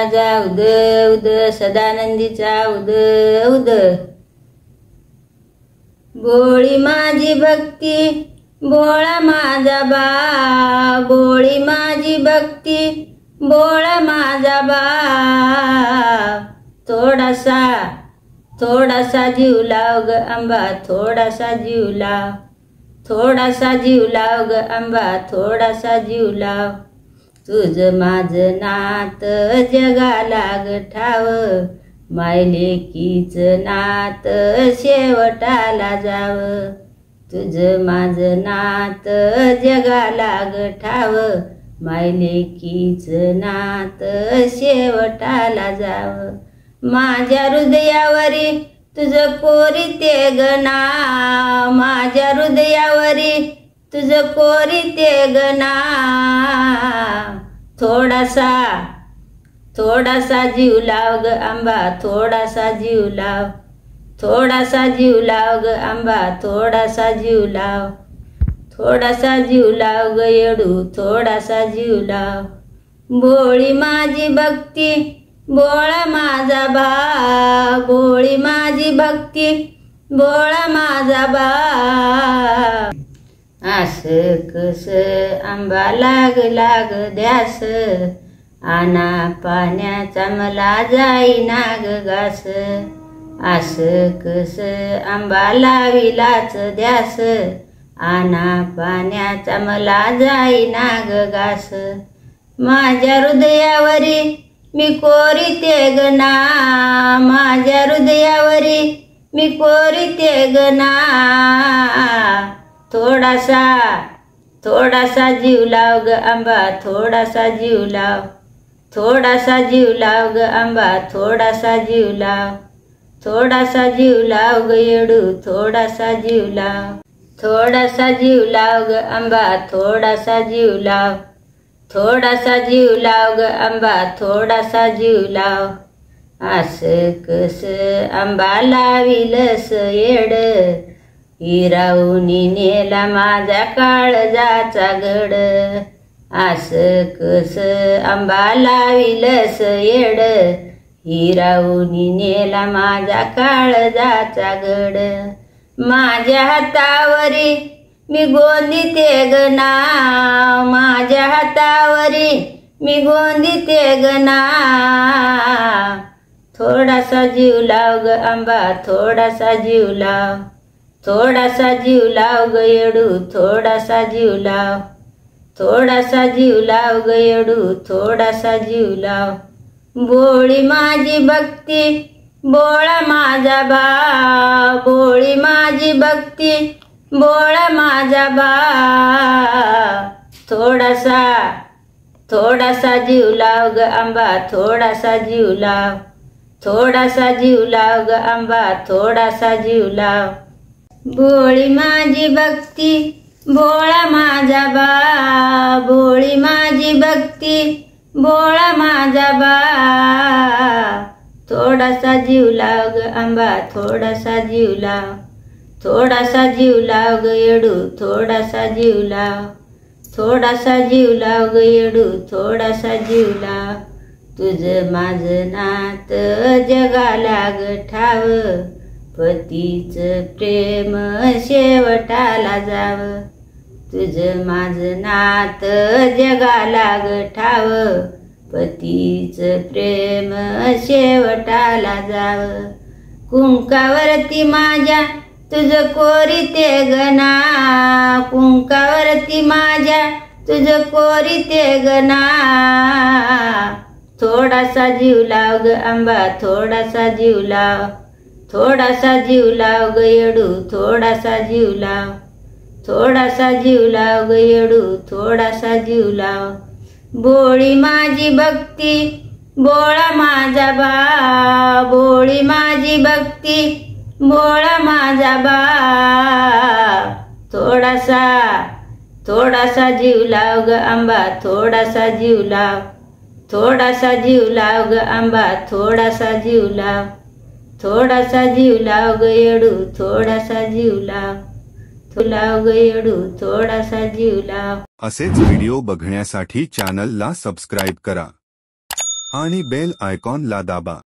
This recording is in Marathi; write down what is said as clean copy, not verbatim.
उद उद सदानंदीचा उद उद। भोळी माझी भक्ती भोळा माझा बा, भोळी माझी भक्ती भोळा माझा बा। थोडासा थोडासा जीव लाव ग आंबा, थोडासा जीव लाव, थोडासा जीव लाव ग आंबा, थोडासा जीव लाव। तुझ माझ नात जगाला ग ठाव, मायलेकीच नात शेवटाला जाव। तुझ माझ नात जगाला ग ठाव, मायलेकीच नात शेवटाला जाव। माझ्या हृदयावरी तुझ कोरीते ग नाव, माझ्या हृदयावरी तुझ कोरीते ग नाव। थोडासा थोडासा जीव लाव ग आंबा, थोडासा जीव लाव, थोडासा जीव लाव ग आंबा, थोडासा जीव लाव, थोडासा जीव लाव ग येडू, थोडासा जीव लाव। भोळी माझी भक्ती भोळा माझा बा, भोळी माझी भक्ती भोळा माझा बा। आस कस आंबा लाग लाग ध्यास, आना पाण्याचा मला जाईना ग घास। आस कस आंबा लाविलाच ध्यास, आना पाण्याचा मला जाईना ग घास। माझ्या हृदयावरी मी कोरीते ग नाव, माझ्या हृदयावरी मी कोरीते ग नाव। थोडासा थोडासा जीव लाव ग आंबा, थोडासा जीव लाव, थोडासा जीव लाव ग आंबा, थोडासा जीव लाव, थोडासा जीव लाव ग येडू, थोडासा जीव लाव, थोडासा जीव लाव ग आंबा, थोडासा जीव लाव, थोडासा जीव लाव ग आंबा, थोडासा जीव लाव। आस कस आंबा लाविलस येड, हिरावूनी नेला माझा काळजाचा घड। आस कस आंबा लाविलस येड, हिरावूनी नेला माझा काळजाचा घड। माझ्या हातावरी मी गोंदिते ग नाव, माझ्या हातावरी मी गोंदिते ग नाव। थोडासा जीव लाव ग आंबा, थोडासा जीव लाव, थोडासा जीव लाव ग येडू, थोडासा जीव लाव, थोडासा जीव लाव ग येडू, थोडासा जीव लाव। भोळी माझी भक्ती भोळा माझा बा, भोळी माझी भक्ती भोळा माझा बा। थोडासा थोडासा जीव लाव ग आंबा, थोडासा जीव लाव, थोडासा जीव लाव ग आंबा, थोडासा जीव लाव। भोळी माझी भक्ती भोळा माझा बा, भोळी माझी भक्ती भोळा माझा बा। थोडासा जीव लाव ग आंबा, थोडासा जीव लाव, थोडासा जीव लाव ग येडू, थोडासा जीव लाव, थोडासा जीव लाव ग येडू, थोडासा जीव लाव। तुझ माझ नात जगाला ग ठाव, पतीच प्रेम शेवटाला जाव। तुझ माझ नात जगाला ग ठाव, पतीच प्रेम शेवटाला जाव। कुंकावरती माझ्या तुझ कोरीते ग नाव, कुंकावरती माझ्या तुझ कोरीते ग नाव। थोडासा जीव लाव ग आंबा, थोडासा जीव लाव, थोडासा जीव लाव ग येडू, थोडासा जीव लाव, थोडासा जीव लाव ग येडू, थोडासा जीव लाव। भोळी माझी भक्ती भोळा माझा बा, भोळी माझी भक्ती भोळा माझा बा। थोडासा थोडासा जीव लाव ग आंबा, थोडासा जीव लाव, थोडासा जीव लाव ग आंबा, थोडासा जीव लाव, थोडासा जीव लाव ग येडू, थोडासा जीव लाव, लाव ग येडू, थोडासा जीव लाव। असेच व्हिडिओ बघण्यासाठी चॅनलला सबस्क्राइब करा। आणि बेल आयकॉनला दाबा.